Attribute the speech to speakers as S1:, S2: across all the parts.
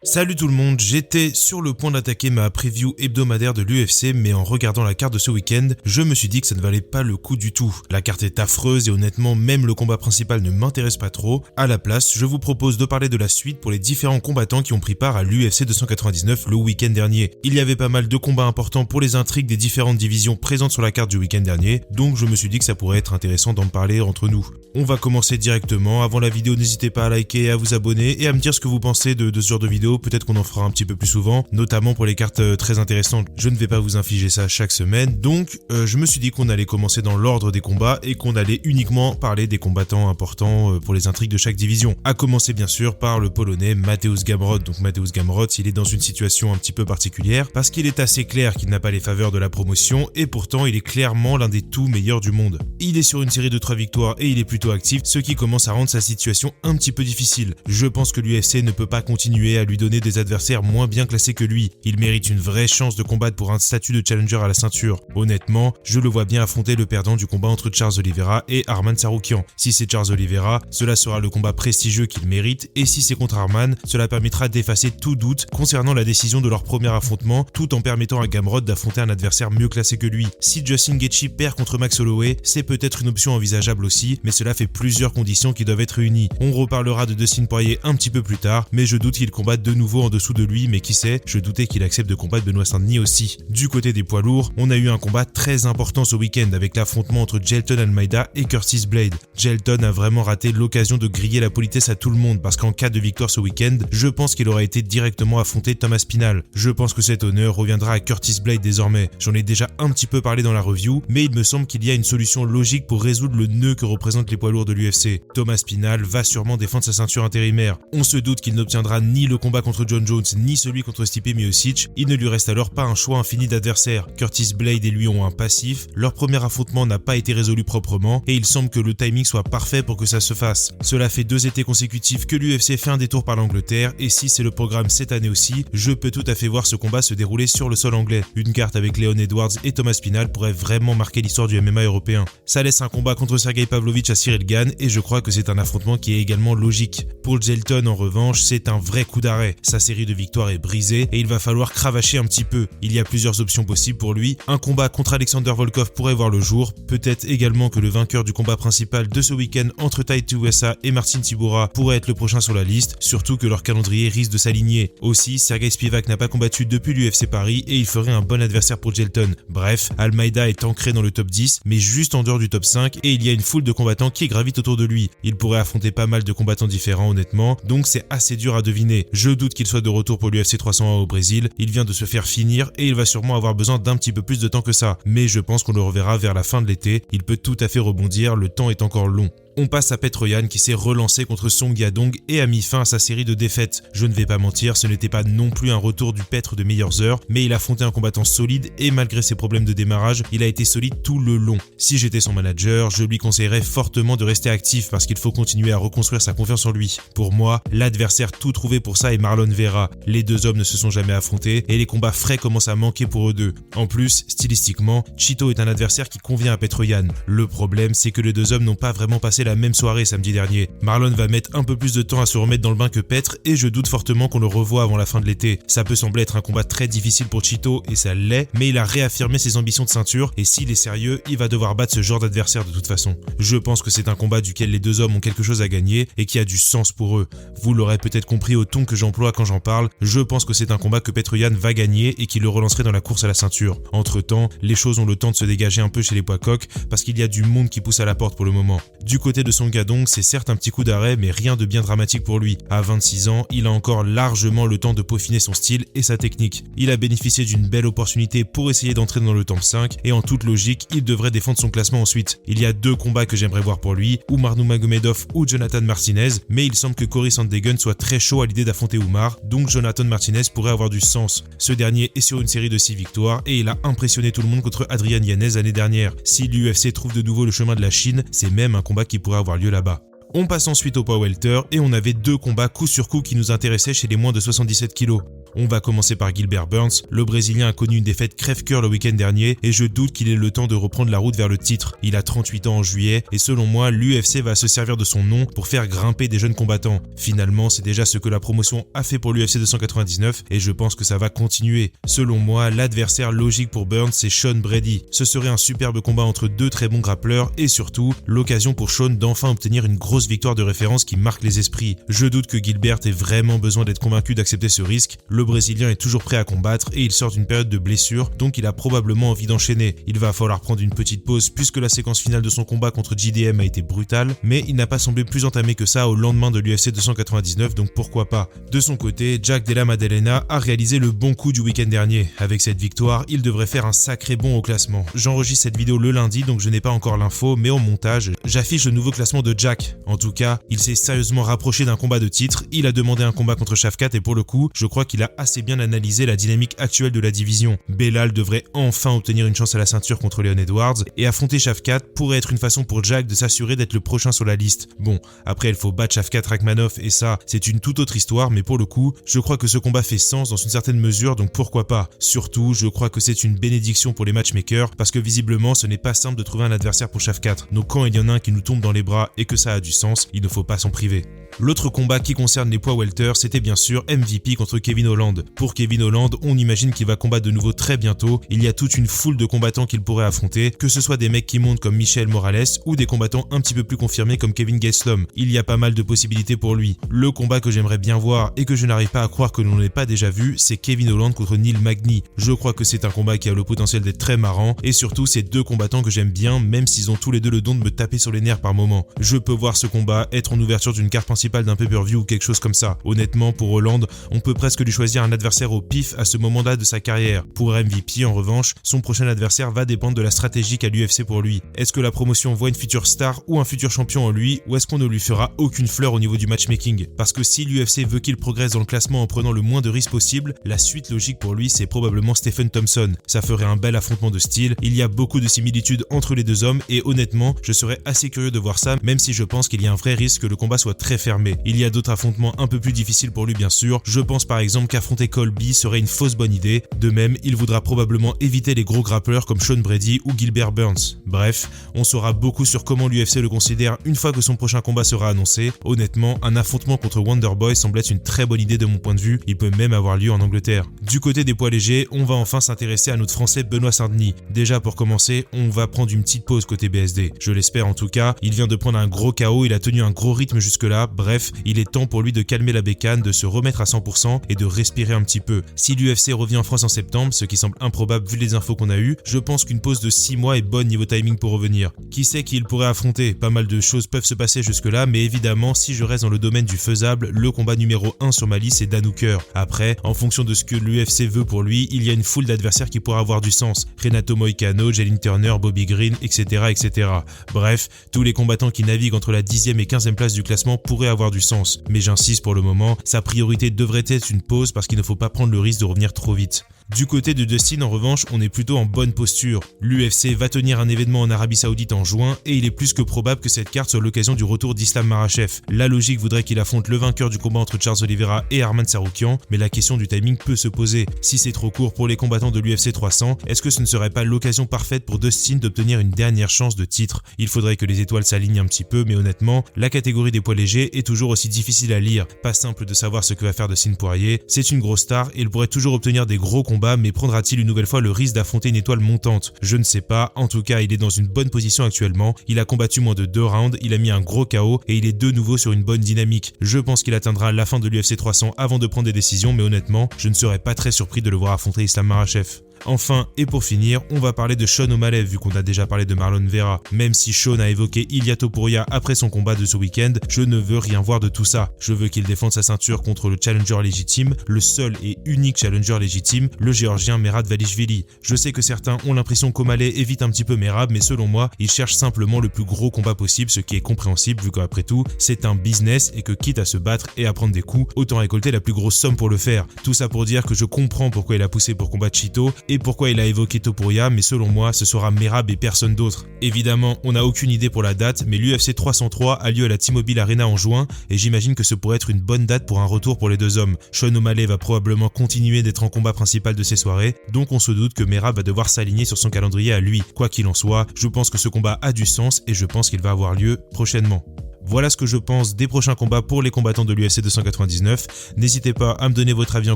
S1: Salut tout le monde, j'étais sur le point d'attaquer ma preview hebdomadaire de l'UFC, mais en regardant la carte de ce week-end, je me suis dit que ça ne valait pas le coup du tout. La carte est affreuse et honnêtement, même le combat principal ne m'intéresse pas trop. À la place, je vous propose de parler de la suite pour les différents combattants qui ont pris part à l'UFC 299 le week-end dernier. Il y avait pas mal de combats importants pour les intrigues des différentes divisions présentes sur la carte du week-end dernier, donc je me suis dit que ça pourrait être intéressant d'en parler entre nous. On va commencer directement. Avant la vidéo, n'hésitez pas à liker, à vous abonner et à me dire ce que vous pensez de ce genre de vidéo. Peut-être qu'on en fera un petit peu plus souvent, notamment pour les cartes très intéressantes. Je ne vais pas vous infliger ça chaque semaine, donc je me suis dit qu'on allait commencer dans l'ordre des combats et qu'on allait uniquement parler des combattants importants pour les intrigues de chaque division. À commencer bien sûr par le Polonais Mateusz Gamrot. Donc Mateusz Gamrot, il est dans une situation un petit peu particulière parce qu'il est assez clair qu'il n'a pas les faveurs de la promotion et pourtant il est clairement l'un des tout meilleurs du monde. Il est sur une série de 3 victoires et il est plutôt actif, ce qui commence à rendre sa situation un petit peu difficile. Je pense que l'UFC ne peut pas continuer à lui donner des adversaires moins bien classés que lui. Il mérite une vraie chance de combattre pour un statut de challenger à la ceinture. Honnêtement, je le vois bien affronter le perdant du combat entre Charles Oliveira et Arman Tsarukyan. Si c'est Charles Oliveira, cela sera le combat prestigieux qu'il mérite, et si c'est contre Arman, cela permettra d'effacer tout doute concernant la décision de leur premier affrontement, tout en permettant à Gamrot d'affronter un adversaire mieux classé que lui. Si Justin Gaethje perd contre Max Holloway, c'est peut-être une option envisageable aussi, mais cela fait plusieurs conditions qui doivent être réunies. On reparlera de Dustin Poirier un petit peu plus tard, mais je doute qu'il combatte de nouveau en dessous de lui, mais qui sait, je doutais qu'il accepte de combattre Benoît Saint-Denis aussi. Du côté des poids lourds, on a eu un combat très important ce week-end avec l'affrontement entre Jailton Almeida et Curtis Blade. Jailton a vraiment raté l'occasion de griller la politesse à tout le monde parce qu'en cas de victoire ce week-end, je pense qu'il aurait été directement affronté Thomas Spinal. Je pense que cet honneur reviendra à Curtis Blade désormais. J'en ai déjà un petit peu parlé dans la review, mais il me semble qu'il y a une solution logique pour résoudre le nœud que représentent les poids lourds de l'UFC. Thomas Spinal va sûrement défendre sa ceinture intérimaire. On se doute qu'il n'obtiendra ni le combat contre John Jones, ni celui contre Stipe Miocic. Il ne lui reste alors pas un choix infini d'adversaires. Curtis Blade et lui ont un passif, leur premier affrontement n'a pas été résolu proprement, et il semble que le timing soit parfait pour que ça se fasse. Cela fait 2 étés consécutifs que l'UFC fait un détour par l'Angleterre, et si c'est le programme cette année aussi, je peux tout à fait voir ce combat se dérouler sur le sol anglais. Une carte avec Leon Edwards et Thomas Spinal pourrait vraiment marquer l'histoire du MMA européen. Ça laisse un combat contre Sergey Pavlovich à Cyril Gane, et je crois que c'est un affrontement qui est également logique. Pour Jailton en revanche, c'est un vrai coup d'arrêt. Sa série de victoires est brisée et il va falloir cravacher un petit peu. Il y a plusieurs options possibles pour lui. Un combat contre Alexander Volkov pourrait voir le jour. Peut-être également que le vainqueur du combat principal de ce week-end entre Tai Tuivasa et Marcin Tybura pourrait être le prochain sur la liste, surtout que leur calendrier risque de s'aligner. Aussi, Sergey Spivak n'a pas combattu depuis l'UFC Paris et il ferait un bon adversaire pour Jailton. Bref, Almeida est ancré dans le top 10, mais juste en dehors du top 5, et il y a une foule de combattants qui gravitent autour de lui. Il pourrait affronter pas mal de combattants différents honnêtement, donc c'est assez dur à deviner. Je doute qu'il soit de retour pour l'UFC 301 au Brésil, il vient de se faire finir et il va sûrement avoir besoin d'un petit peu plus de temps que ça, mais je pense qu'on le reverra vers la fin de l'été, il peut tout à fait rebondir, le temps est encore long. On passe à Petr Yan qui s'est relancé contre Song Yadong et a mis fin à sa série de défaites. Je ne vais pas mentir, ce n'était pas non plus un retour du Petr de meilleures heures, mais il a affronté un combattant solide et malgré ses problèmes de démarrage, il a été solide tout le long. Si j'étais son manager, je lui conseillerais fortement de rester actif parce qu'il faut continuer à reconstruire sa confiance en lui. Pour moi, l'adversaire tout trouvé pour ça est Marlon Vera. Les deux hommes ne se sont jamais affrontés et les combats frais commencent à manquer pour eux deux. En plus, stylistiquement, Chito est un adversaire qui convient à Petr Yan. Le problème, c'est que les deux hommes n'ont pas vraiment passé la même soirée samedi dernier. Marlon va mettre un peu plus de temps à se remettre dans le bain que Petr et je doute fortement qu'on le revoie avant la fin de l'été. Ça peut sembler être un combat très difficile pour Chito et ça l'est, mais il a réaffirmé ses ambitions de ceinture et s'il est sérieux, il va devoir battre ce genre d'adversaire de toute façon. Je pense que c'est un combat duquel les deux hommes ont quelque chose à gagner et qui a du sens pour eux. Vous l'aurez peut-être compris au ton que j'emploie quand j'en parle, je pense que c'est un combat que Petr Yan va gagner et qui le relancerait dans la course à la ceinture. Entre temps, les choses ont le temps de se dégager un peu chez les poids coqs parce qu'il y a du monde qui pousse à la porte pour le moment. Du côté de Song Yadong, c'est certes un petit coup d'arrêt, mais rien de bien dramatique pour lui. À 26 ans, il a encore largement le temps de peaufiner son style et sa technique. Il a bénéficié d'une belle opportunité pour essayer d'entrer dans le top 5 et en toute logique, il devrait défendre son classement ensuite. Il y a 2 combats que j'aimerais voir pour lui, Umar Nurmagomedov ou Jonathan Martinez, mais il semble que Cory Sandhagen soit très chaud à l'idée d'affronter Umar, donc Jonathan Martinez pourrait avoir du sens. Ce dernier est sur une série de 6 victoires et il a impressionné tout le monde contre Adrian Yanez l'année dernière. Si l'UFC trouve de nouveau le chemin de la Chine, c'est même un combat qui pourrait avoir lieu là-bas. On passe ensuite au poids welter et on avait 2 combats coup sur coup qui nous intéressaient chez les moins de 77 kg. On va commencer par Gilbert Burns. Le Brésilien a connu une défaite crève-cœur le week-end dernier et je doute qu'il ait le temps de reprendre la route vers le titre. Il a 38 ans en juillet et selon moi, l'UFC va se servir de son nom pour faire grimper des jeunes combattants. Finalement, c'est déjà ce que la promotion a fait pour l'UFC 299 et je pense que ça va continuer. Selon moi, l'adversaire logique pour Burns, c'est Sean Brady. Ce serait un superbe combat entre 2 très bons grappleurs et surtout, l'occasion pour Sean d'enfin obtenir une grosse victoire de référence qui marque les esprits. Je doute que Gilbert ait vraiment besoin d'être convaincu d'accepter ce risque. Le Brésilien est toujours prêt à combattre et il sort d'une période de blessure, donc il a probablement envie d'enchaîner. Il va falloir prendre une petite pause puisque la séquence finale de son combat contre JDM a été brutale, mais il n'a pas semblé plus entamé que ça au lendemain de l'UFC 299, donc pourquoi pas. De son côté, Jack Della Maddalena a réalisé le bon coup du week-end dernier. Avec cette victoire, il devrait faire un sacré bond au classement. J'enregistre cette vidéo le lundi, donc je n'ai pas encore l'info, mais au montage, j'affiche le nouveau classement de Jack. En tout cas, il s'est sérieusement rapproché d'un combat de titre, il a demandé un combat contre Shavkat et pour le coup, je crois qu'il a assez bien analysé la dynamique actuelle de la division. Belal devrait enfin obtenir une chance à la ceinture contre Leon Edwards et affronter Shavkat pourrait être une façon pour Jack de s'assurer d'être le prochain sur la liste. Bon, après il faut battre Shavkat Rakhmonov et ça, c'est une toute autre histoire, mais pour le coup, je crois que ce combat fait sens dans une certaine mesure, donc pourquoi pas. Surtout, je crois que c'est une bénédiction pour les matchmakers parce que visiblement, ce n'est pas simple de trouver un adversaire pour Shavkat. Donc quand il y en a un qui nous tombe dans les bras et que ça a du sens, il ne faut pas s'en priver. L'autre combat qui concerne les poids welter, c'était bien sûr MVP contre Kevin Holland. Pour Kevin Holland, on imagine qu'il va combattre de nouveau très bientôt. Il y a toute une foule de combattants qu'il pourrait affronter, que ce soit des mecs qui montent comme Michael Morales ou des combattants un petit peu plus confirmés comme Kevin Gastelum. Il y a pas mal de possibilités pour lui. Le combat que j'aimerais bien voir et que je n'arrive pas à croire que l'on n'ait pas déjà vu, c'est Kevin Holland contre Neil Magny. Je crois que c'est un combat qui a le potentiel d'être très marrant et surtout c'est 2 combattants que j'aime bien même s'ils ont tous les 2 le don de me taper sur les nerfs par moment. Je peux voir ce combat être en ouverture d'une carte principale d'un pay-per-view ou quelque chose comme ça. Honnêtement, pour Holland, on peut presque lui choisir un adversaire au pif à ce moment-là de sa carrière. Pour MVP, en revanche, son prochain adversaire va dépendre de la stratégie qu'a l'UFC pour lui. Est-ce que la promotion voit une future star ou un futur champion en lui, ou est-ce qu'on ne lui fera aucune fleur au niveau du matchmaking? Parce que si l'UFC veut qu'il progresse dans le classement en prenant le moins de risques possible, la suite logique pour lui, c'est probablement Stephen Thompson. Ça ferait un bel affrontement de style, il y a beaucoup de similitudes entre les 2 hommes et honnêtement, je serais assez curieux de voir ça, même si je pense qu'il y a un vrai risque que le combat soit très fermé. Il y a d'autres affrontements un peu plus difficiles pour lui bien sûr, je pense par exemple qu'affronter Colby serait une fausse bonne idée, de même il voudra probablement éviter les gros grappleurs comme Sean Brady ou Gilbert Burns. Bref, on saura beaucoup sur comment l'UFC le considère une fois que son prochain combat sera annoncé. Honnêtement, un affrontement contre Wonderboy semble être une très bonne idée de mon point de vue, il peut même avoir lieu en Angleterre. Du côté des poids légers, on va enfin s'intéresser à notre français Benoît Saint-Denis. Déjà pour commencer, on va prendre une petite pause côté BSD. Je l'espère en tout cas, il vient de prendre un gros KO, il a tenu un gros rythme jusque là, bref, il est temps pour lui de calmer la bécane, de se remettre à 100% et de respirer un petit peu. Si l'UFC revient en France en septembre, ce qui semble improbable vu les infos qu'on a eues, je pense qu'une pause de 6 mois est bonne niveau timing pour revenir. Qui sait qui il pourrait affronter? Pas mal de choses peuvent se passer jusque là, mais évidemment, si je reste dans le domaine du faisable, le combat numéro 1 sur ma liste c'est Dan Hooker. Après, en fonction de ce que l'UFC veut pour lui, il y a une foule d'adversaires qui pourraient avoir du sens. Renato Moicano, Jalin Turner, Bobby Green, etc., etc. Bref, tous les combattants qui naviguent entre la 10e et 15e place du classement pourraient avoir du sens. Mais j'insiste pour le moment, sa priorité devrait être une pause parce qu'il ne faut pas prendre le risque de revenir trop vite. Du côté de Dustin, en revanche, on est plutôt en bonne posture. L'UFC va tenir un événement en Arabie Saoudite en juin et il est plus que probable que cette carte soit l'occasion du retour d'Islam Makhachev. La logique voudrait qu'il affronte le vainqueur du combat entre Charles Oliveira et Arman Tsarukyan, mais la question du timing peut se poser. Si c'est trop court pour les combattants de l'UFC 300, est-ce que ce ne serait pas l'occasion parfaite pour Dustin d'obtenir une dernière chance de titre? Il faudrait que les étoiles s'alignent un petit peu, mais honnêtement, la catégorie des poids légers est toujours aussi difficile à lire. Pas simple de savoir ce que va faire Dustin Poirier. C'est une grosse star et il pourrait toujours obtenir des gros combats, mais prendra-t-il une nouvelle fois le risque d'affronter une étoile montante? Je ne sais pas, en tout cas il est dans une bonne position actuellement, il a combattu moins de 2 rounds, il a mis un gros KO et il est de nouveau sur une bonne dynamique. Je pense qu'il atteindra la fin de l'UFC 300 avant de prendre des décisions, mais honnêtement, je ne serais pas très surpris de le voir affronter Islam Makhachev. Enfin, et pour finir, on va parler de Sean O'Malley vu qu'on a déjà parlé de Marlon Vera. Même si Sean a évoqué Ilia Topuria après son combat de ce week-end, je ne veux rien voir de tout ça. Je veux qu'il défende sa ceinture contre le challenger légitime, le seul et unique challenger légitime, le géorgien Merab Dvalishvili. Je sais que certains ont l'impression qu'O'Malley évite un petit peu Merab, mais selon moi, il cherche simplement le plus gros combat possible, ce qui est compréhensible vu qu'après tout, c'est un business et que quitte à se battre et à prendre des coups, autant récolter la plus grosse somme pour le faire. Tout ça pour dire que je comprends pourquoi il a poussé pour combattre Chito et pourquoi il a évoqué Topuria, mais selon moi, ce sera Merab et personne d'autre. Évidemment, on n'a aucune idée pour la date, mais l'UFC 303 a lieu à la T-Mobile Arena en juin, et j'imagine que ce pourrait être une bonne date pour un retour pour les deux hommes. Sean O'Malley va probablement continuer d'être en combat principal de ces soirées, donc on se doute que Merab va devoir s'aligner sur son calendrier à lui. Quoi qu'il en soit, je pense que ce combat a du sens et je pense qu'il va avoir lieu prochainement. Voilà ce que je pense des prochains combats pour les combattants de l'UFC 299. N'hésitez pas à me donner votre avis en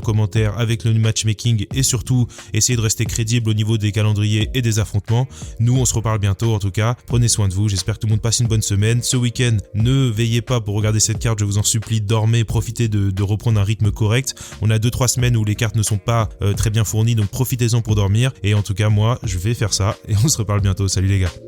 S1: commentaire avec le matchmaking et surtout essayez de rester crédible au niveau des calendriers et des affrontements. Nous on se reparle bientôt en tout cas. Prenez soin de vous, j'espère que tout le monde passe une bonne semaine. Ce week-end, ne veillez pas pour regarder cette carte, je vous en supplie, dormez, profitez de reprendre un rythme correct. On a 2-3 semaines où les cartes ne sont pas très bien fournies, donc profitez-en pour dormir. Et en tout cas moi, je vais faire ça et on se reparle bientôt. Salut les gars.